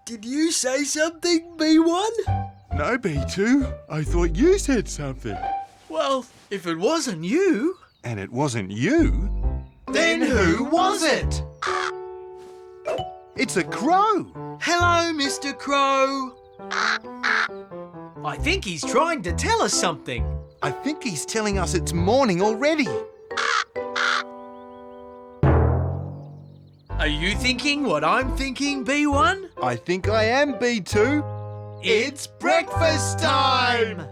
Did you say something, B1? No, B2. I thought you said something. Well, if it wasn't you... And it wasn't you? Then who was it? It's a crow. Hello, Mr. Crow. I think he's trying to tell us something. I think he's telling us it's morning already. Are you thinking what I'm thinking, B1? I think I am, B2. It's breakfast time!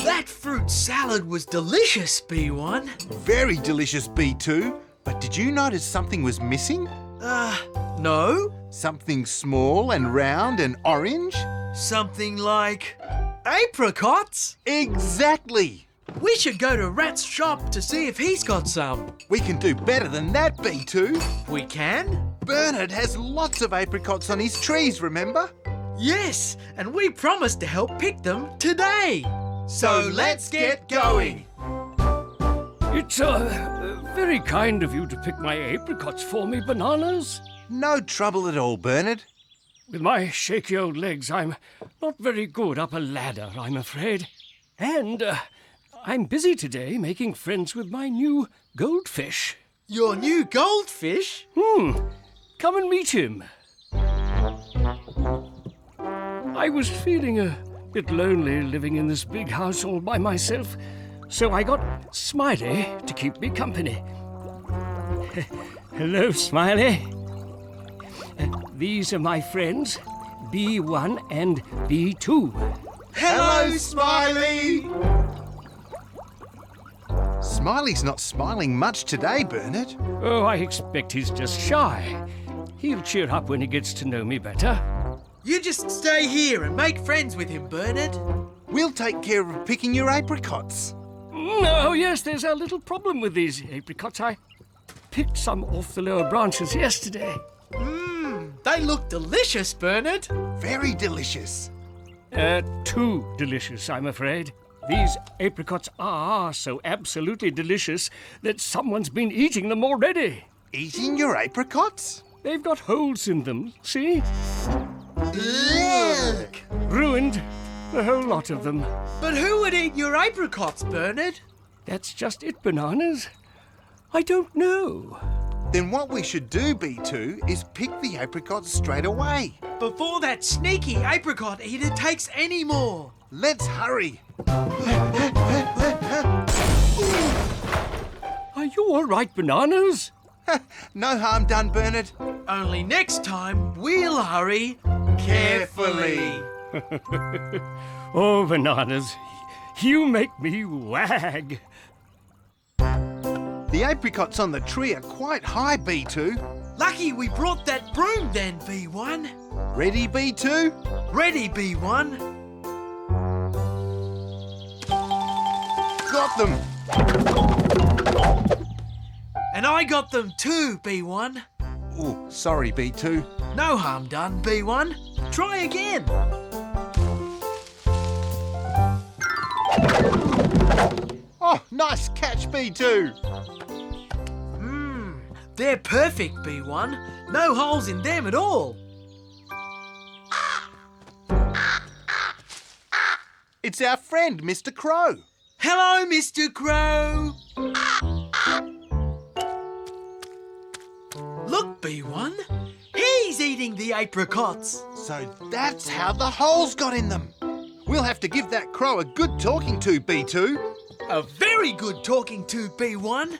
That fruit salad was delicious, B1. Very delicious, B2. But did you notice something was missing? No. Something small and round and orange? Something like apricots? Exactly. We should go to Rat's shop to see if he's got some. We can do better than that, B2. We can? Bernard has lots of apricots on his trees, remember? Yes, and we promised to help pick them today. So let's get going. It's very kind of you to pick my apricots for me, Bananas. No trouble at all, Bernard. With my shaky old legs, I'm not very good up a ladder, I'm afraid. And I'm busy today making friends with my new goldfish. Your new goldfish? Come and meet him. I was feeling a bit lonely living in this big house all by myself, so I got Smiley to keep me company. Hello, Smiley. These are my friends, B1 and B2. Hello, Smiley! Smiley's not smiling much today, Bernard. Oh, I expect he's just shy. He'll cheer up when he gets to know me better. You just stay here and make friends with him, Bernard. We'll take care of picking your apricots. Oh, yes, there's a little problem with these apricots. I picked some off the lower branches yesterday. They look delicious, Bernard. Very delicious. Too delicious, I'm afraid. These apricots are so absolutely delicious that someone's been eating them already. Eating your apricots? They've got holes in them, see? Look! Ruined, the whole lot of them. But who would eat your apricots, Bernard? That's just it, Bananas. I don't know. Then what we should do, B2, is pick the apricots straight away. Before that sneaky apricot eater takes any more. Let's hurry. Are you all right, Bananas? No harm done, Bernard. Only next time we'll hurry carefully. Oh, Bananas, you make me wag. The apricots on the tree are quite high, B2. Lucky we brought that broom then, B1. Ready, B2? Ready, B1. Got them. And I got them too, B1. Oh, sorry, B2. No harm done, B1. Try again. Oh, nice catch, B2. They're perfect, B1. No holes in them at all. It's our friend, Mr. Crow. Hello, Mr. Crow. Look, B1. He's eating the apricots. So that's how the holes got in them. We'll have to give that crow a good talking to, B2. A very good talking to, B1.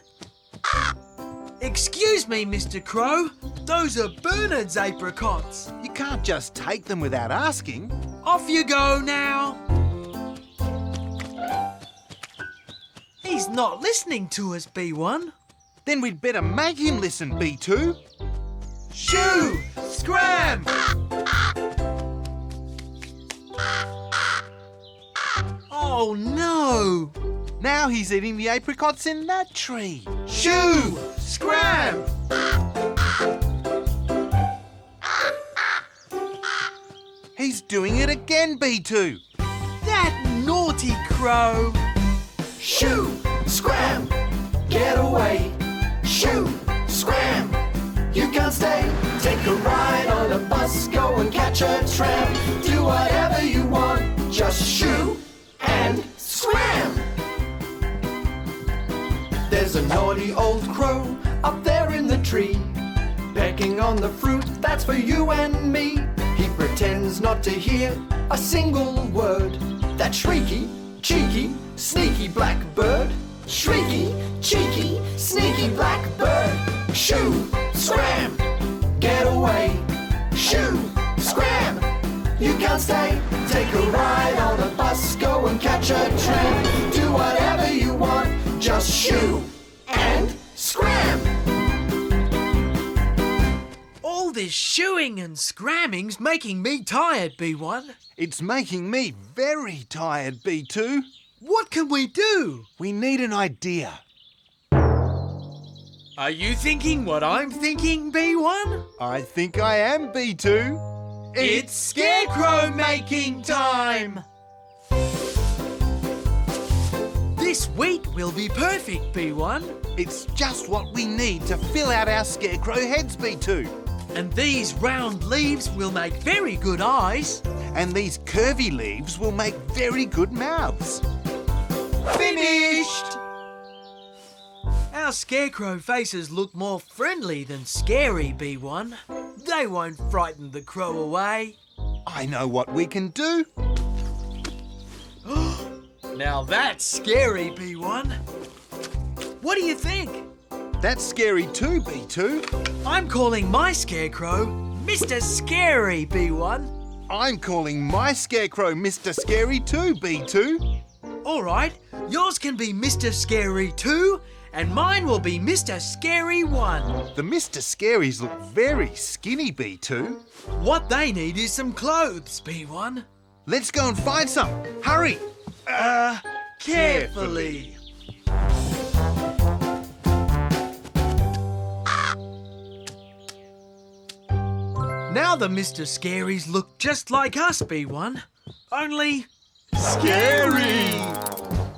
Excuse me, Mr. Crow. Those are Bernard's apricots. You can't just take them without asking. Off you go now. He's not listening to us, B1. Then we'd better make him listen, B2. Shoo! Scram! Oh no! Now he's eating the apricots in that tree. Shoo! Scram! He's doing it again, B2. That naughty crow! Shoo! Scram! Get away! Shoo! Scram! You can't stay! Take a ride on a bus, go and catch a tram. Do whatever you want, just shoo and scram. There's a naughty old crow up there in the tree, pecking on the fruit that's for you and me. He pretends not to hear a single word. That shrieky, cheeky, sneaky blackbird. Shrieky, cheeky, sneaky blackbird. Shoo, scram, get away. Shoo, scram, you can't stay. Take a ride on a bus, go and catch a tram. Do whatever you want, just shoo and scram. All this shooing and scramming's making me tired, B1. It's making me very tired, B2. What can we do? We need an idea. Are you thinking what I'm thinking, B1? I think I am, B2. It's scarecrow making time! This wheat will be perfect, B1. It's just what we need to fill out our scarecrow heads, B2. And these round leaves will make very good eyes. And these curvy leaves will make very good mouths. Finished! Our scarecrow faces look more friendly than scary, B1. They won't frighten the crow away. I know what we can do. Now that's scary, B1. What do you think? That's scary too, B2. I'm calling my scarecrow Mr. Scary, B1. I'm calling my scarecrow Mr. Scary too, B2. All right, yours can be Mr. Scary 2 and mine will be Mr. Scary 1. The Mr. Scaries look very skinny, B2. What they need is some clothes, B1. Let's go and find some. Hurry! Carefully. Now the Mr. Scaries look just like us, B1. Only scary!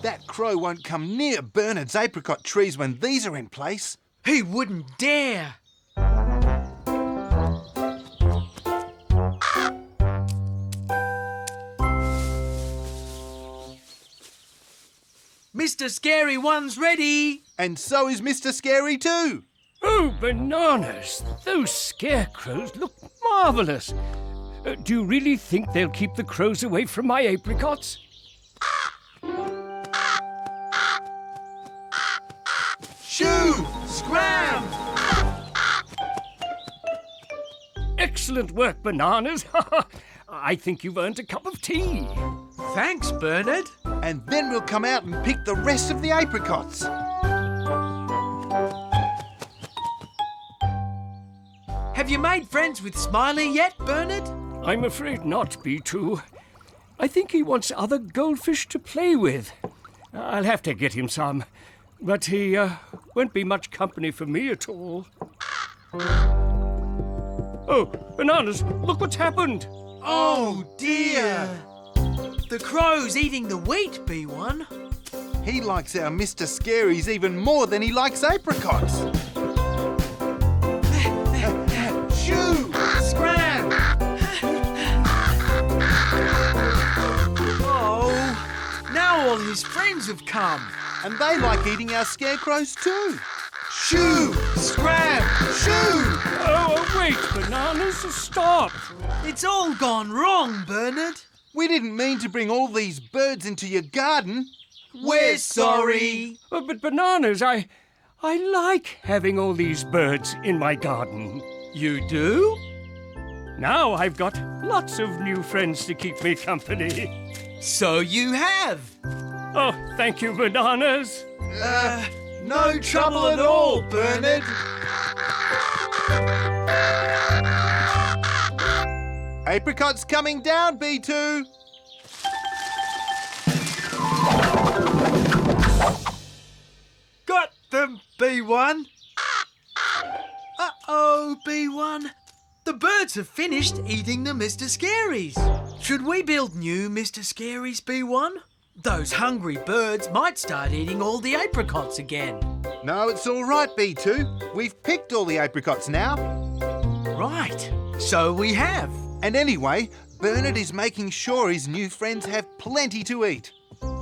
That crow won't come near Bernard's apricot trees when these are in place. He wouldn't dare. Mr. Scary 1's ready. And so is Mr. Scary too. Oh, bananas! Those scarecrows look marvellous. Do you really think they'll keep the crows away from my apricots? Shoo! Scram! Excellent work, bananas. I think you've earned a cup of tea. Thanks, Bernard. And then we'll come out and pick the rest of the apricots. Have you made friends with Smiley yet, Bernard? I'm afraid not, B2. I think he wants other goldfish to play with. I'll have to get him some, but he won't be much company for me at all. Oh, bananas, look what's happened. Oh, dear. The crow's eating the wheat, B1. He likes our Mr. Scaries even more than he likes apricots. Shoo! Scram! Oh, now all his friends have come. And they like eating our scarecrows too. Shoo! Scram! Shoo! Oh, wait, bananas, stop. It's all gone wrong, Bernard. We didn't mean to bring all these birds into your garden. We're sorry. Oh, but bananas, I like having all these birds in my garden. You do? Now I've got lots of new friends to keep me company. So you have. Oh, thank you, bananas. No trouble at all, Bernard. Apricots coming down, B2. Got them, B1. Uh-oh, B1. The birds have finished eating the Mr. Scaries. Should we build new Mr. Scaries, B1? Those hungry birds might start eating all the apricots again. No, it's all right, B2. We've picked all the apricots now. Right. So we have. And anyway, Bernard is making sure his new friends have plenty to eat.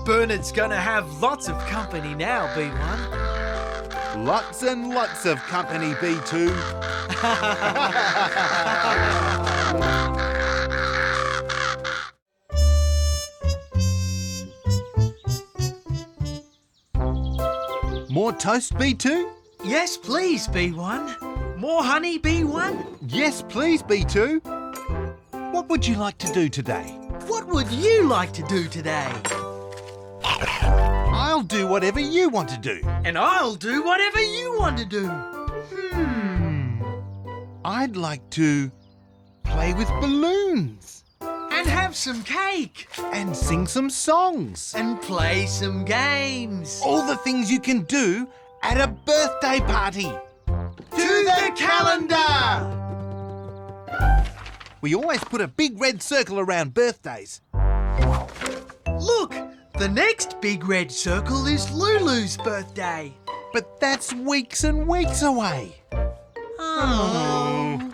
Bernard's gonna have lots of company now, B1. Lots and lots of company, B2. More toast, B2? Yes, please, B1. More honey, B1? Yes, please, B2. What would you like to do today? What would you like to do today? I'll do whatever you want to do. And I'll do whatever you want to do. I'd like to play with balloons And have some cake. and sing some songs. And play some games. All the things you can do at a birthday party. To the calendar! We always put a big red circle around birthdays. Look, the next big red circle is Lulu's birthday. But that's weeks and weeks away. Oh.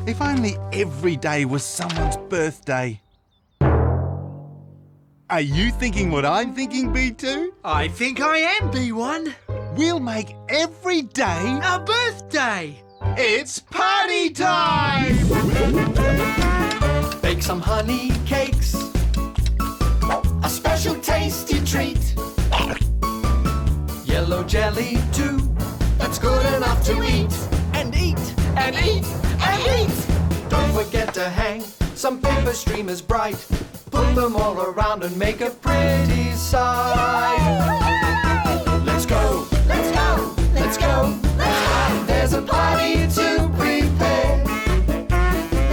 If only every day was someone's birthday. Are you thinking what I'm thinking, B2? I think I am, B1. We'll make every day A birthday. it's party time! Bake some honey cakes, a special tasty treat. Yellow jelly too, that's good enough to eat. And eat, and eat, and eat. Don't forget to hang some paper streamers bright. Put them all around and make a pretty sight. Let's go, let's go, let's go, let's go. There's a party to prepare.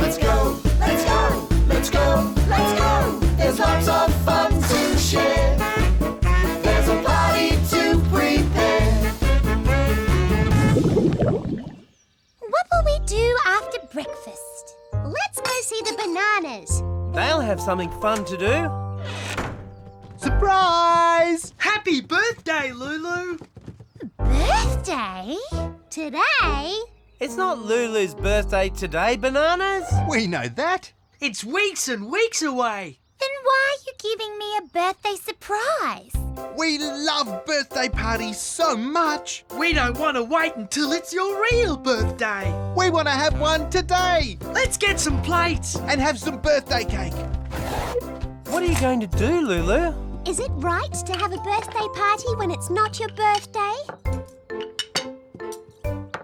Let's go, let's go, let's go, let's go. There's lots of fun to share. There's a party to prepare. What will we do after breakfast? Let's go see the bananas. They'll have something fun to do. Surprise! Happy birthday, Lulu. Birthday? Today? It's not Lulu's birthday today, Bananas. We know that. It's weeks and weeks away. Then why are you giving me a birthday surprise? We love birthday parties so much. We don't want to wait until it's your real birthday. We want to have one today Let's get some plates. and have some birthday cake. What are you going to do, Lulu? Is it right to have a birthday party when it's not your birthday?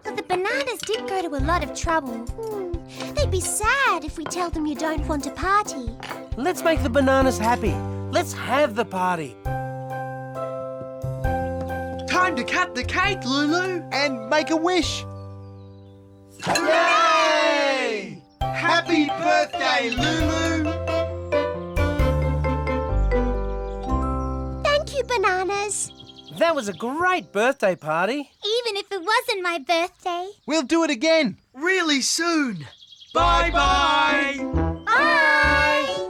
But the bananas did go to a lot of trouble. They'd be sad if we tell them you don't want a party. Let's make the Bananas happy. Let's have the party. Time to cut the cake, Lulu. And make a wish. Yay! Happy birthday, Lulu! Thank you, bananas. That was a great birthday party. Even if it wasn't my birthday. We'll do it again. Really soon. Bye-bye. Bye!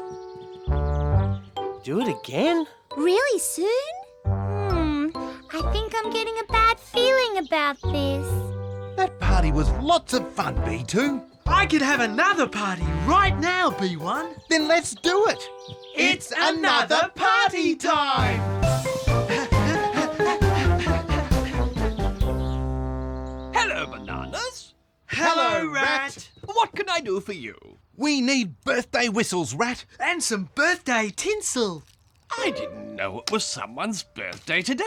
Do it again? Really soon? I think I'm getting a bad feeling about this. That party was lots of fun, B2. I could have another party right now, B1. Then let's do it. It's another party time. Hello, Bananas. Hello, Rat. What can I do for you? We need birthday whistles, Rat. And some birthday tinsel. I didn't know it was someone's birthday today.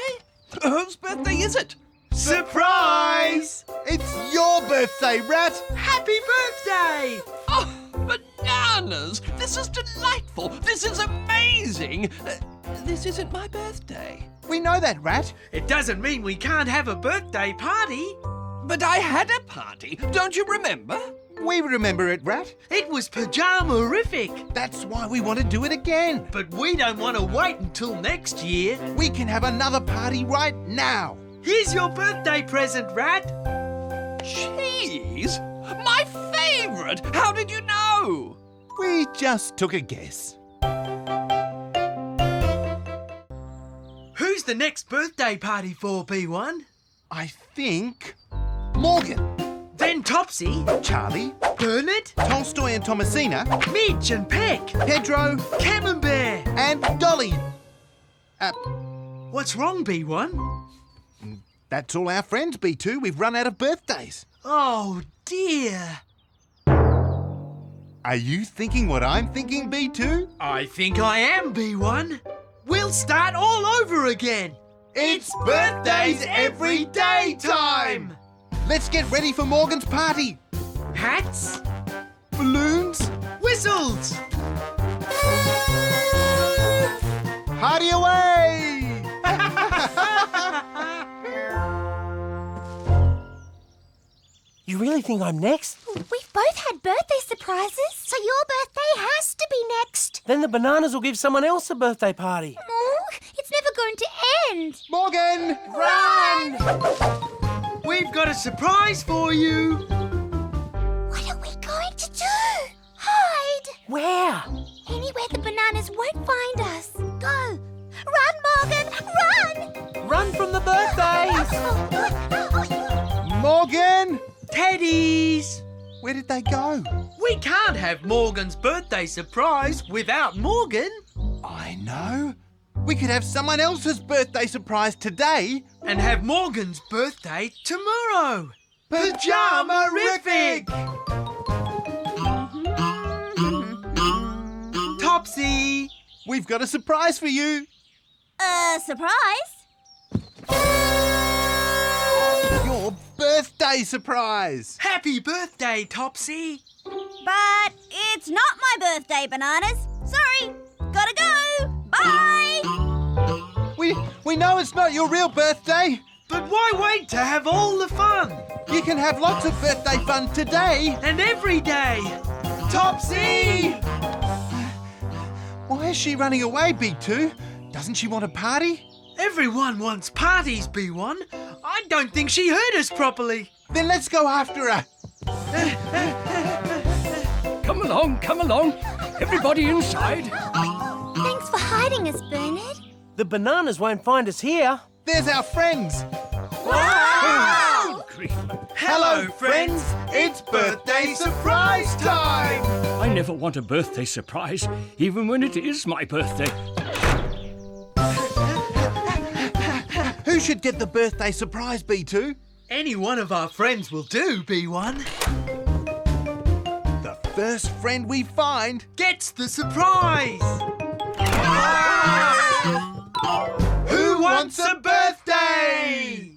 Whose birthday is it? Surprise! It's your birthday, Rat. Happy birthday! Oh, Bananas! This is delightful. This is amazing. This isn't my birthday. We know that, Rat. It doesn't mean we can't have a birthday party. But I had a party. Don't you remember? We remember it, Rat. It was pajama-rific. That's why we want to do it again. But we don't want to wait until next year. We can have another party right now. Here's your birthday present, Rat. Cheese? My favourite! How did you know? We just took a guess. Who's the next birthday party for, B1? I think Morgan. Then Topsy, Charlie, Bernard, Tolstoy and Thomasina, Midge and Peck, Pedro, Camembert. and Dolly. What's wrong, B1? That's all our friends, B2. We've run out of birthdays. Oh, dear. Are you thinking what I'm thinking, B2? I think I am, B1. We'll start all over again. It's birthdays every day time! Let's get ready for Morgan's party. Hats, Balloons, whistles. party away! You really think I'm next? We've both had birthday surprises, so your birthday has to be next. Then the bananas will give someone else a birthday party. Oh, it's never going to end. Morgan! Run! We've got a surprise for you. What are we going to do? Hide. Where? Anywhere the bananas won't find us. Go. Run, Morgan, run! Run from the birthdays! Morgan! Teddies. Where did they go? We can't have Morgan's birthday surprise without Morgan. I know. We could have someone else's birthday surprise today. And have Morgan's birthday tomorrow. Pyjama-rific! Topsy! We've got a surprise for you. Surprise? Your birthday surprise. Happy birthday, Topsy! But it's not my birthday, bananas. Sorry. Gotta go. Bye. We know it's not your real birthday. But why wait to have all the fun? You can have lots of birthday fun today. And every day! Topsy! Why is she running away, B2? Doesn't she want a party? Everyone wants parties, B1. I don't think she heard us properly. Then let's go after her. Come along. Everybody inside. Thanks for hiding us, Bernard. The bananas won't find us here. There's our friends. Wow! Hello, friends. It's birthday surprise time. I never want a birthday surprise, even when it is my birthday. Who should get the birthday surprise, B2? Any one of our friends will do, B1. The first friend we find. Gets the surprise. Who wants a birthday?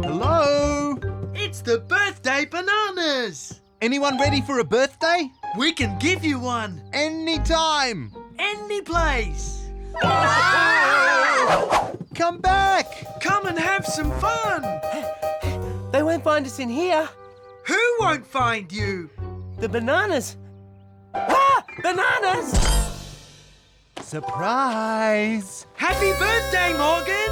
Hello? It's the birthday bananas. Anyone ready for a birthday? We can give you one. Anytime. Any place. Come back. Come and have some fun. They won't find us in here. Who won't find you? The bananas. Ah! Bananas! Surprise. Happy birthday, Morgan.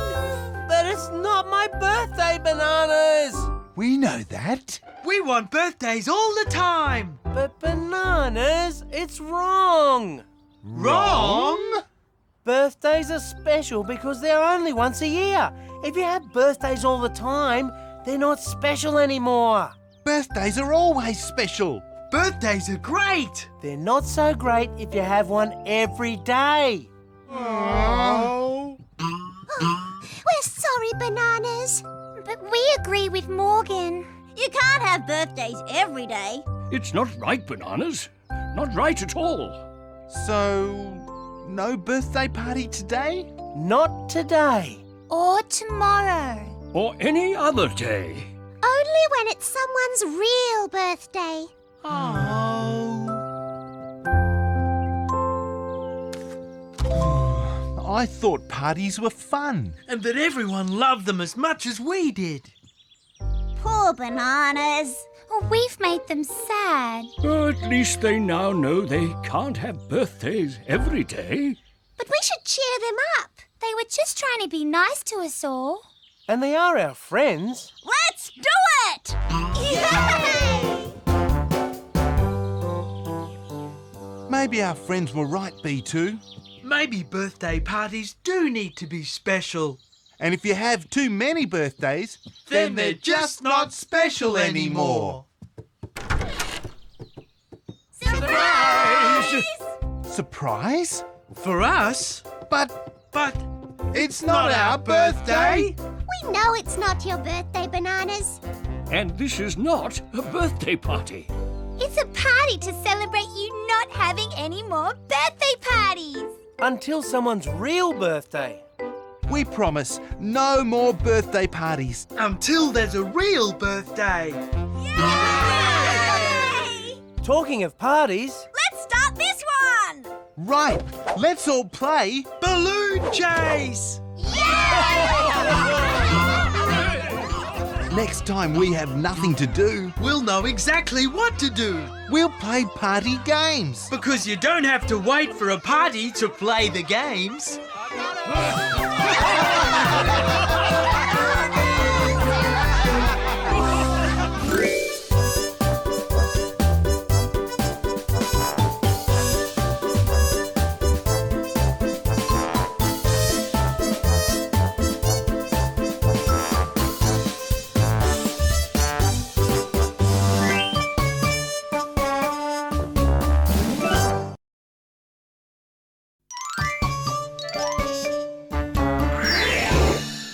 But it's not my birthday, bananas! We know that. We want birthdays all the time. But bananas, it's wrong. Wrong? Birthdays are special because they're only once a year. If you have birthdays all the time, they're not special anymore. Birthdays are always special. Birthdays are great. They're not so great if you have one every day. Oh. We're sorry, bananas. But we agree with Morgan. You can't have birthdays every day. It's not right, bananas. Not right at all. So, no birthday party today? Not today. Or tomorrow. Or any other day. Only when it's someone's real birthday. Oh. I thought parties were fun. And that everyone loved them as much as we did. Poor bananas. We've made them sad. At least they now know they can't have birthdays every day. But we should cheer them up. They were just trying to be nice to us all. And they are our friends. Let's do it! Yay! Maybe our friends were right, B2. Maybe birthday parties do need to be special. And if you have too many birthdays, Then they're just not special anymore. Surprise! Surprise? For us? But It's not our birthday. We know it's not your birthday, Bananas. And this is not a birthday party. It's a party to celebrate you not having any more birthday parties. Until someone's real birthday. we promise no more birthday parties. Until there's a real birthday. Yay! Talking of parties, Let's start this one! Right, let's all play. Balloon chase! Next time we have nothing to do, We'll know exactly what to do. we'll play party games. Because you don't have to wait for a party to play the games.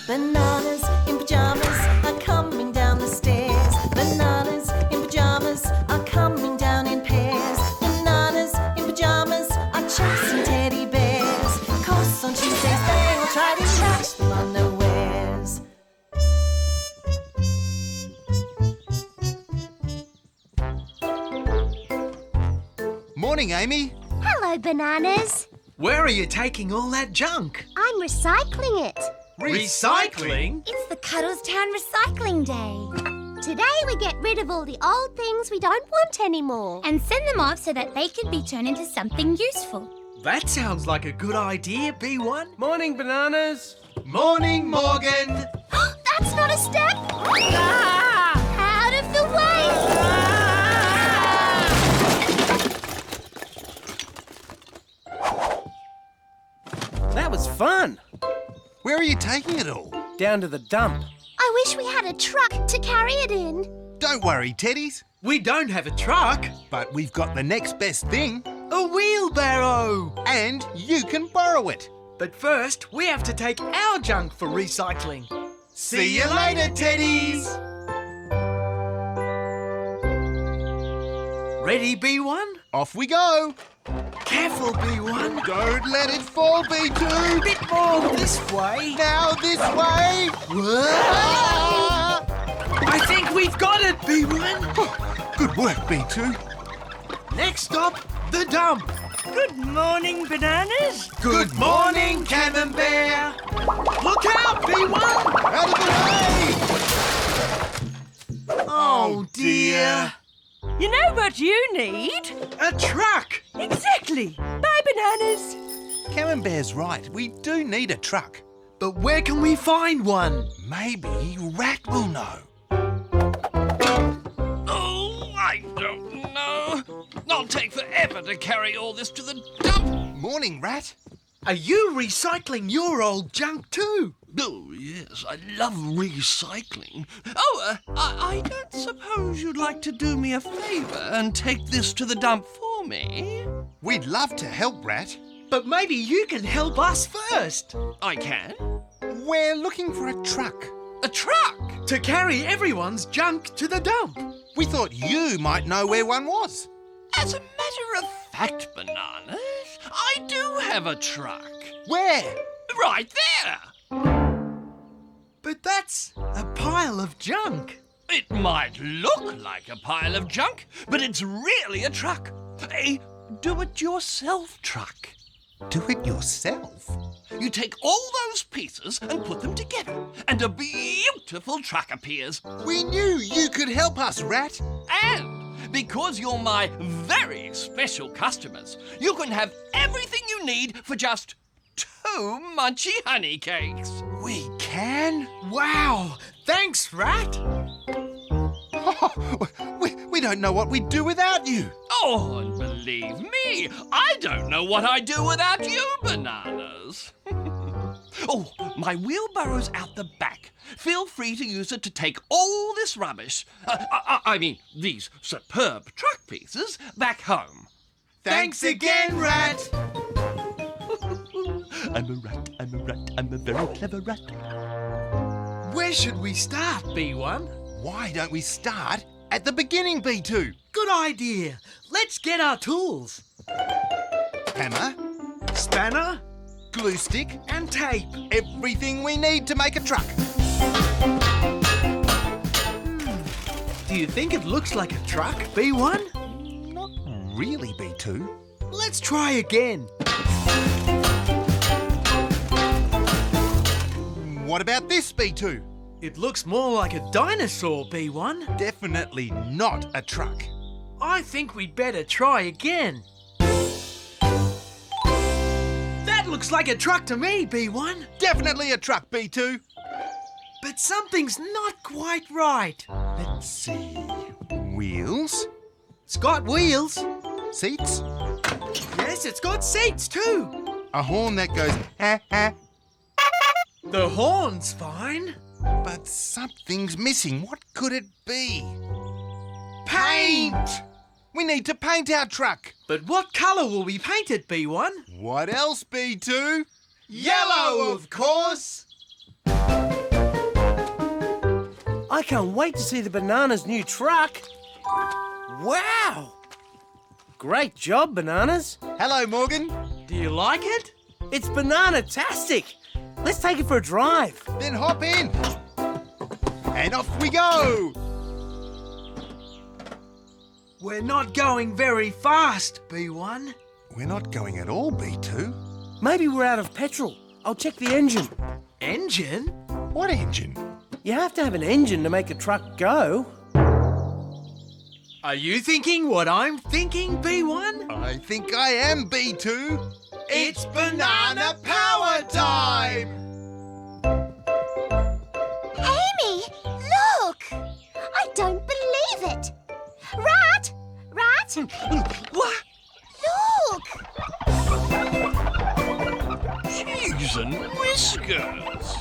Bananas in pyjamas are coming down the stairs. Bananas in pyjamas are coming down in pairs. Bananas in pyjamas are chasing teddy bears. 'Cause on Tuesdays they'll try to catch them unawares. Morning, Amy. Hello, Bananas. Where are you taking all that junk? I'm recycling it. Recycling? It's the Cuddlestown Recycling Day. Today we get rid of all the old things we don't want anymore. And send them off so that they can be turned into something useful. That sounds like a good idea, B1. morning bananas. Morning, Morgan. That's not a step. Out of the way. That was fun. Where are you taking it all? Down to the dump. I wish we had a truck to carry it in. Don't worry, Teddies. We don't have a truck. But we've got the next best thing, A wheelbarrow. and you can borrow it. But first, we have to take our junk for recycling. See you later, Teddies. Ready, B1? Off we go. Careful, B1. Don't let it fall, B2. Bit more this way. Now this way. I think we've got it, B1. Good work, B2. Next stop, the dump. Good morning, Bananas. Good morning, Camembert. Look out, B1. Out of the way. Oh, dear. You know what you need? A truck. Exactly. Bye, Bananas. Camembert's right. We do need a truck. But where can we find one? Maybe Rat will know. Oh, I don't know. I'll take forever to carry all this to the dump. Morning, Rat. Are you recycling your old junk too? Oh, yes, I love recycling. Oh, I don't suppose you'd like to do me a favour and take this to the dump for me? We'd love to help, Rat. But maybe you can help us first. I can. We're looking for a truck. A truck? To carry everyone's junk to the dump. We thought you might know where one was. As a matter of fact, Bananas, I do have a truck. Where? Right there. But that's a pile of junk. It might look like a pile of junk, but it's really a truck. A do-it-yourself truck. Do it yourself. You take all those pieces and put them together, and a beautiful truck appears. We knew you could help us, Rat. And because you're my very special customers, you can have everything you need for just 2 munchy honey cakes. We can? Wow. Thanks, Rat. We don't know what we'd do without you. Oh, and believe me, I don't know what I'd do without you, Bananas. Oh, my wheelbarrow's out the back. Feel free to use it to take all this rubbish, I mean, these superb truck pieces, back home. Thanks again, Rat. I'm a rat, I'm a rat, I'm a very clever rat. Where should we start, B1? Why don't we start at the beginning, B2? Good idea. Let's get our tools. Hammer, Spanner glue stick, and tape. everything we need to make a truck. Do you think it looks like a truck, B1? Not really, B2. Let's try again. What about this, B2? It looks more like a dinosaur, B1. Definitely not a truck. I think we'd better try again. That looks like a truck to me, B1. Definitely a truck, B2. But something's not quite right. Let's see. Wheels, It's got wheels. seats, Yes, it's got seats too. a horn that goes ha ha. The horn's fine. But something's missing. What could it be? Paint! We need to paint our truck. But what colour will we paint it, B1? What else, B2? Yellow, of course. I can't wait to see the Bananas' new truck. Wow! Great job, Bananas. Hello, Morgan. Do you like it? It's banana-tastic. Let's take it for a drive. Then hop in. And off we go. We're not going very fast, B1. We're not going at all, B2. Maybe we're out of petrol. I'll check the engine. Engine? What engine? You have to have an engine to make a truck go. Are you thinking what I'm thinking, B1? I think I am, B2. It's banana power time! Amy, look! I don't believe it. Rat! Rat! What? Look! Cheese and whiskers.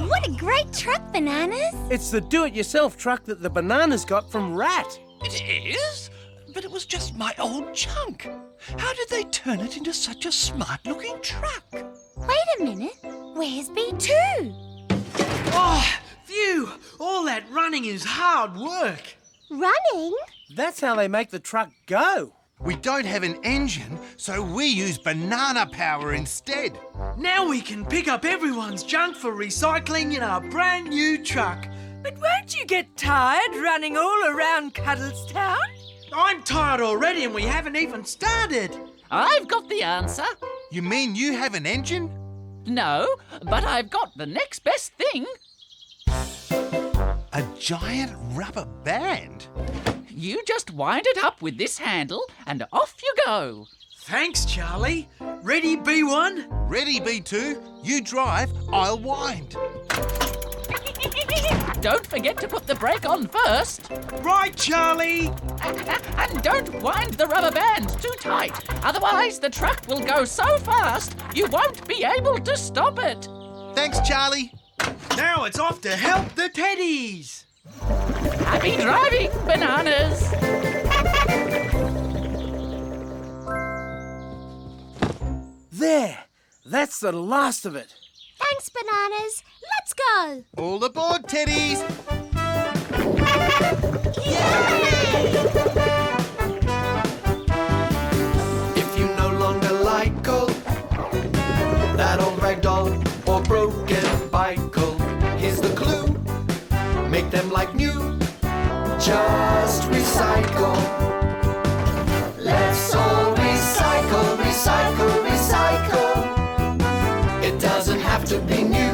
What a great truck, Bananas. It's the do-it-yourself truck that the Bananas got from Rat. It is? But it was just my old junk. How did they turn it into such a smart-looking truck? Wait a minute. Where's B2? Oh, phew! All that running is hard work. Running? That's how they make the truck go. We don't have an engine, so we use banana power instead. Now we can pick up everyone's junk for recycling in our brand new truck. But won't you get tired running all around Cuddlestown? I'm tired already and we haven't even started. I've got the answer. You mean you have an engine? No, but I've got the next best thing. A giant rubber band? You just wind it up with this handle and off you go. Thanks, Charlie. Ready, B1? Ready, B2. You drive, I'll wind. Don't forget to put the brake on first. Right, Charlie. And don't wind the rubber band too tight. Otherwise, the truck will go so fast you won't be able to stop it. Thanks, Charlie. Now it's off to help the teddies. Happy driving, Bananas. There. That's the last of it. Thanks, Bananas. Let's go. All aboard, teddies. If you no longer like gold, that old ragdoll or broken bicycle, here's the clue. Make them like new. Just recycle. Let's all recycle, recycle, recycle. It doesn't have to be new.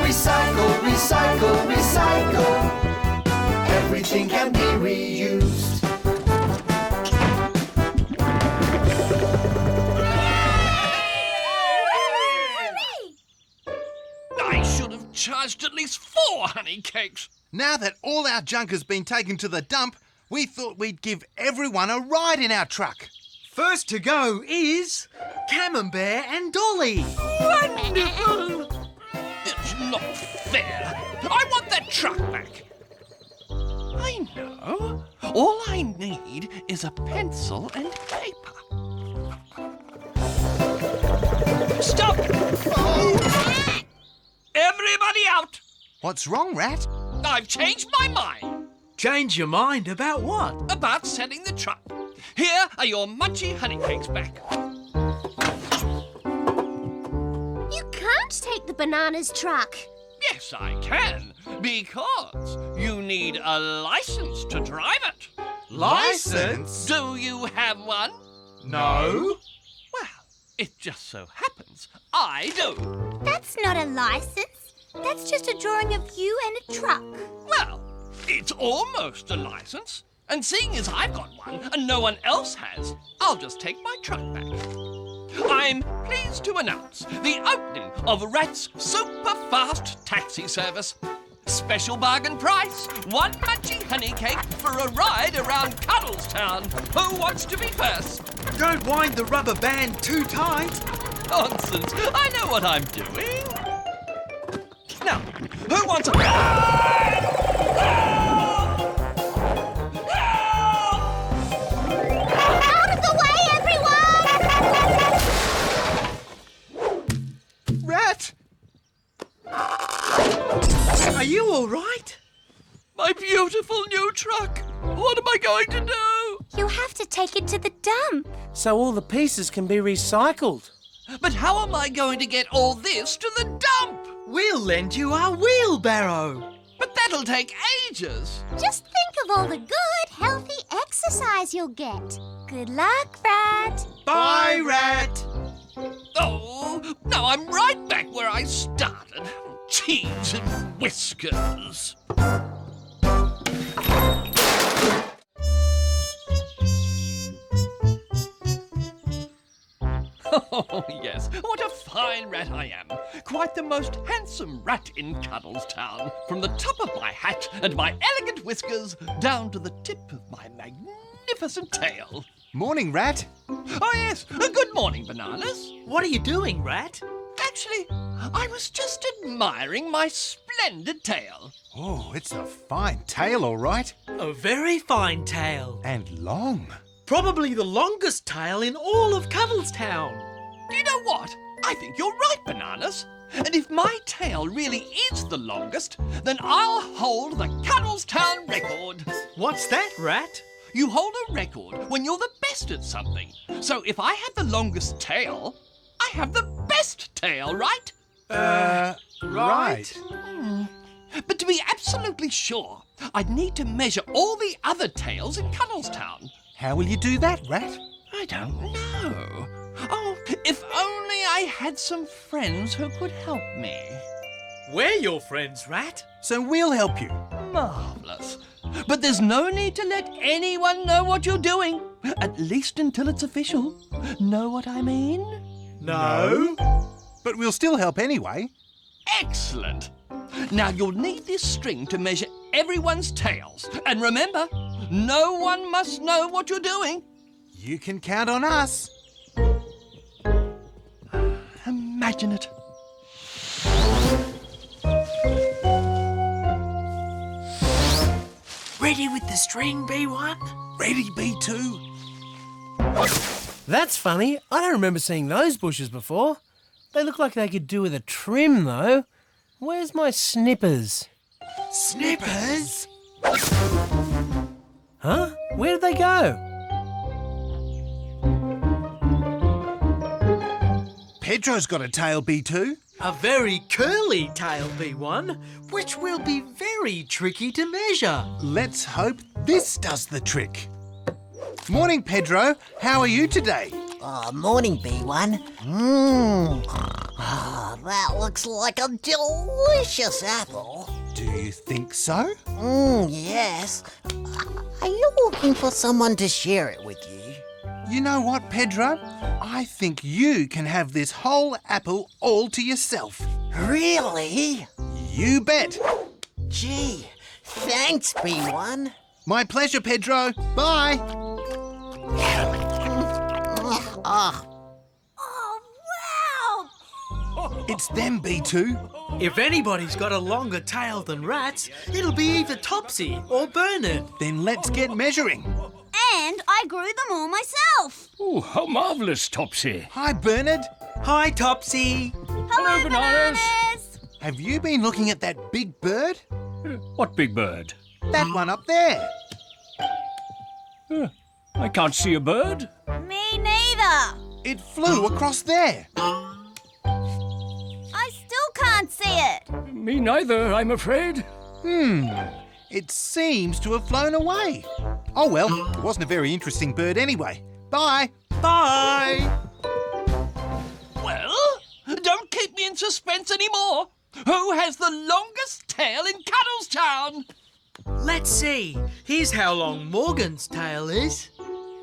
Recycle, recycle, recycle. Everything can be reused. I should have charged at least 4 honey cakes. Now that all our junk has been taken to the dump, we thought we'd give everyone a ride in our truck. First to go is Camembert and Dolly. Wonderful! It's not fair. I want that truck back. I know. All I need is a pencil and paper. Stop! Oh. Everybody out! What's wrong, Rat? I've changed my mind Change your mind about what? about selling the truck. Here are your munchy honey cakes back. You can't take the bananas truck. Yes, I can, because you need a license to drive it. License? Do you have one? No. Well, it just so happens I do. That's not a license. That's just a drawing of you and a truck. Well, it's almost a license. And seeing as I've got one and no one else has, I'll just take my truck back. I'm pleased to announce the opening of Rat's super fast taxi service. Special bargain price, 1 munchy honey cake for a ride around Cuddlestown. Who wants to be first? Don't wind the rubber band too tight. Nonsense, I know what I'm doing. Now, who wants a... Out of the way, everyone! Rat! Are you all right? My beautiful new truck. What am I going to do? You'll have to take it to the dump. So all the pieces can be recycled. But how am I going to get all this to the dump? We'll lend you our wheelbarrow. But that'll take ages. Just think of all the good, healthy exercise you'll get. Good luck, Rat. Bye, Rat. Oh, now I'm right back where I started. Cheese and whiskers. Oh, yes, what a fine rat I am. Quite the most handsome rat in Cuddlestown. From the top of my hat and my elegant whiskers down to the tip of my magnificent tail. Morning, Rat. Oh, yes, good morning, Bananas. What are you doing, Rat? Actually, I was just admiring my splendid tail. Oh, it's a fine tail, all right. A very fine tail. And long. Probably the longest tail in all of Cuddlestown. Do you know what? I think you're right, Bananas. And if my tail really is the longest, then I'll hold the Cuddlestown record. What's that, Rat? You hold a record when you're the best at something. So if I have the longest tail, I have the best tail, right? Right. But to be absolutely sure, I'd need to measure all the other tails in Cuddlestown. How will you do that, Rat? I don't know. Oh, if only I had some friends who could help me. We're your friends, Rat. So we'll help you. Marvellous. But there's no need to let anyone know what you're doing. At least until it's official. Know what I mean? No. But we'll still help anyway. Excellent. Now you'll need this string to measure everyone's tails. And remember, no one must know what you're doing. You can count on us. Imagine it. Ready with the string, B1? Ready, B2? That's funny. I don't remember seeing those bushes before. They look like they could do with a trim, though. Where's my snippers? Snippers? Huh? Where did they go? Pedro's got a tail, B2. A very curly tail, B1, which will be very tricky to measure. Let's hope this does the trick. Morning, Pedro. How are you today? Morning, B1. That looks like a delicious apple. Do you think so? Yes. Are you looking for someone to share it with you? You know what, Pedro? I think you can have this whole apple all to yourself. Really? You bet. Gee, thanks, B1. My pleasure, Pedro. Bye. Ah, Oh, wow! It's them, B2. If anybody's got a longer tail than rats, it'll be either Topsy or Bernard. Then let's get measuring. And I grew them all myself. Oh, how marvellous, Topsy. Hi, Bernard. Hi, Topsy. Hello, Bananas. Have you been looking at that big bird? What big bird? That one up there. I can't see a bird. Me neither. It flew across there. I still can't see it. Me neither, I'm afraid. It seems to have flown away. Oh well, it wasn't a very interesting bird anyway. Bye. Bye. Well, don't keep me in suspense anymore. Who has the longest tail in Cuddlestown? Let's see. Here's how long Morgan's tail is.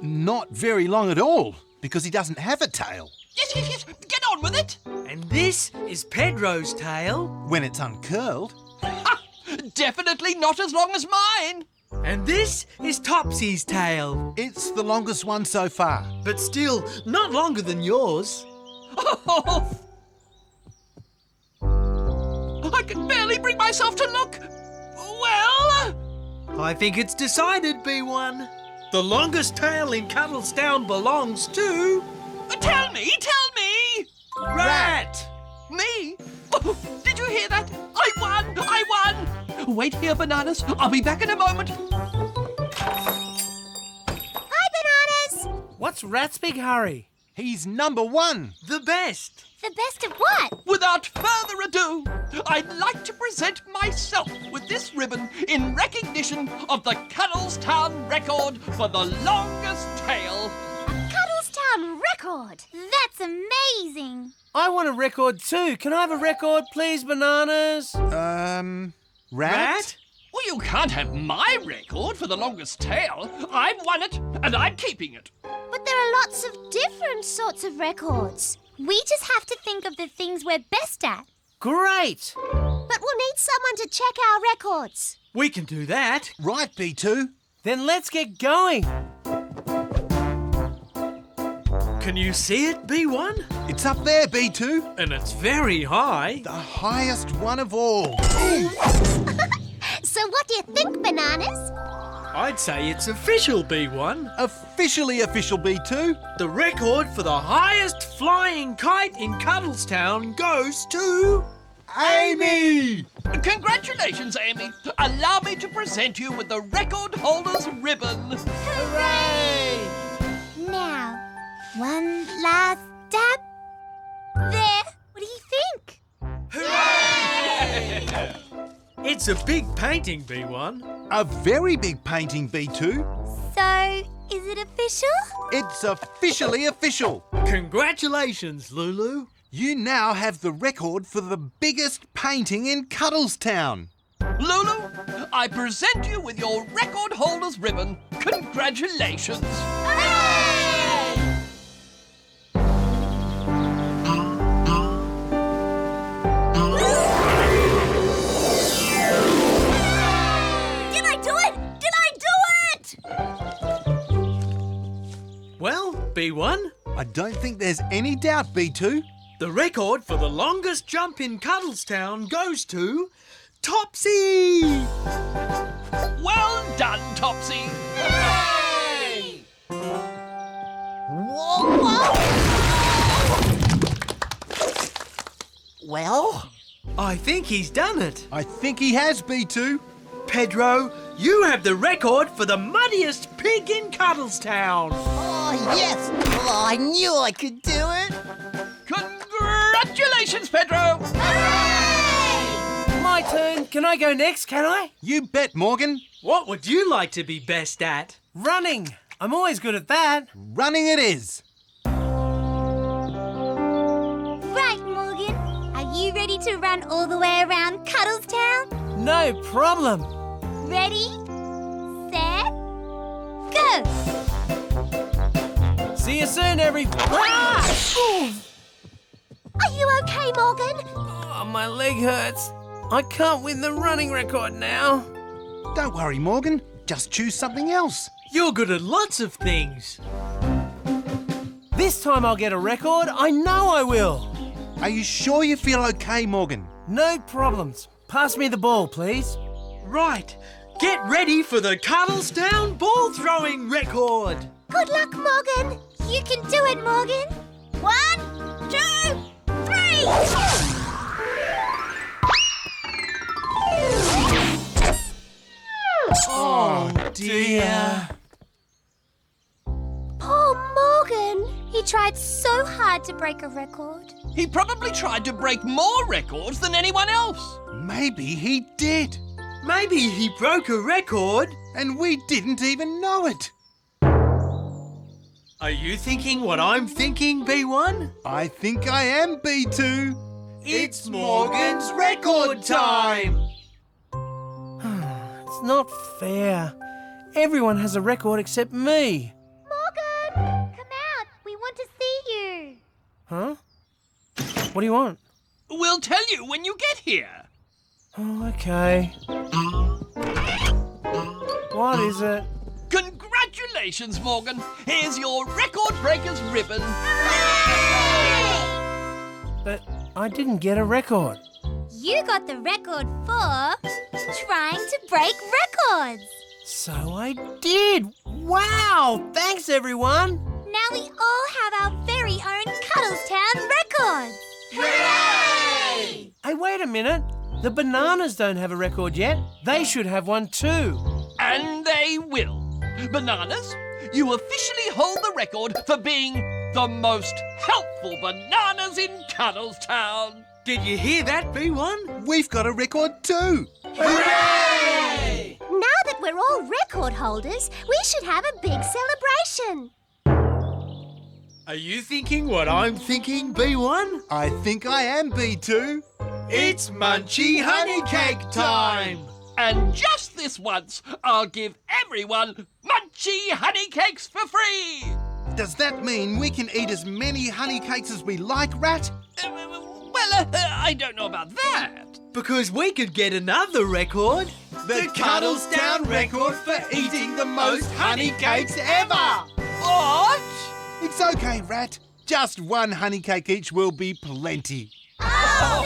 Not very long at all, because he doesn't have a tail. Yes. Get on with it. And this is Pedro's tail. When it's uncurled. Ha! Definitely not as long as mine. And this is Topsy's tail. It's the longest one so far. But still, not longer than yours. Oh, I can barely bring myself to look. Well, I think it's decided, B1. The longest tail in Cuddlestown belongs to... tell me. Rat! Me? Oh, did you hear that? I won! Wait here, Bananas. I'll be back in a moment. Hi, Bananas. What's Rat's big hurry? He's number one. The best. The best of what? Without further ado, I'd like to present myself with this ribbon in recognition of the Cuddlestown record for the longest tail. A Cuddlestown record. That's amazing. I want a record too. Can I have a record, please, Bananas? Rat? Well, you can't have my record for the longest tail. I've won it, and I'm keeping it. But there are lots of different sorts of records. We just have to think of the things we're best at. Great. But we'll need someone to check our records. We can do that. Right, B2. Then let's get going. Can you see it, B1? It's up there, B2. And it's very high. The highest one of all. So what do you think, Bananas? I'd say it's official, B1. Officially official, B2. The record for the highest flying kite in Cuddlestown goes to... Amy! Congratulations, Amy. Allow me to present you with the record holder's ribbon. Hooray! Now, one last dab. There. What do you think? Hooray! It's a big painting, B1. A very big painting, B2. So, is it official? It's officially official. Congratulations, Lulu. You now have the record for the biggest painting in Cuddlestown. Lulu, I present you with your record holder's ribbon. Congratulations. Hooray! Did I do it? Well, B1, I don't think there's any doubt, B2. the record for the longest jump in Cuddlestown goes to Topsy! Well done, Topsy. Hooray! Whoa! Well? I think he's done it. I think he has, B2. Pedro, you have the record for the muddiest pig in Cuddlestown. Oh, yes! Well, I knew I could do it! Congratulations, Pedro. Hooray! My turn. Can I go next, can I? You bet, Morgan. What would you like to be best at? Running. I'm always good at that. Running it is. Right, Morgan. Are you ready to run all the way around Cuddlestown? No problem. Ready, set, go! See you soon, Ah! Are you okay, Morgan? Oh, my leg hurts. I can't win the running record now. Don't worry, Morgan. Just choose something else. You're good at lots of things. This time I'll get a record. I know I will. Are you sure you feel okay, Morgan? No problems. Pass me the ball, please. Right. Get ready for the Cuddlestown ball throwing record. Good luck, Morgan. You can do it, Morgan. 1, 2, 3. Oh, dear. Poor Morgan. He tried so hard to break a record. He probably tried to break more records than anyone else. Maybe he did. Maybe he broke a record. And we didn't even know it. Are you thinking what I'm thinking, B1? I think I am, B2. It's Morgan's record time. It's not fair. Everyone has a record except me. Morgan, come out. We want to see you. Huh? What do you want? We'll tell you when you get here. Oh, okay. What is it? Congratulations, Morgan. Here's your Record Breakers ribbon. But I didn't get a record. You got the record for trying to break records. So I did. Wow! Thanks, everyone. Now we all have our very own Cuddlestown records. Hooray! Hey, wait a minute. The bananas don't have a record yet. They should have one too. And they will. Bananas, you officially hold the record for being the most helpful bananas in Cuddlestown. Did you hear that, B1? We've got a record too. Hooray! Now that we're all record holders, we should have a big celebration. Are you thinking what I'm thinking, B1? I think I am, B2. It's Munchie Honey Cake time! And just this once, I'll give everyone Munchie Honey Cakes for free! Does that mean we can eat as many honey cakes as we like, Rat? I don't know about that. Because we could get another record. The Cuddlestown record for eating the most honey cakes ever! What? It's okay, Rat. Just one honey cake each will be plenty. Oh,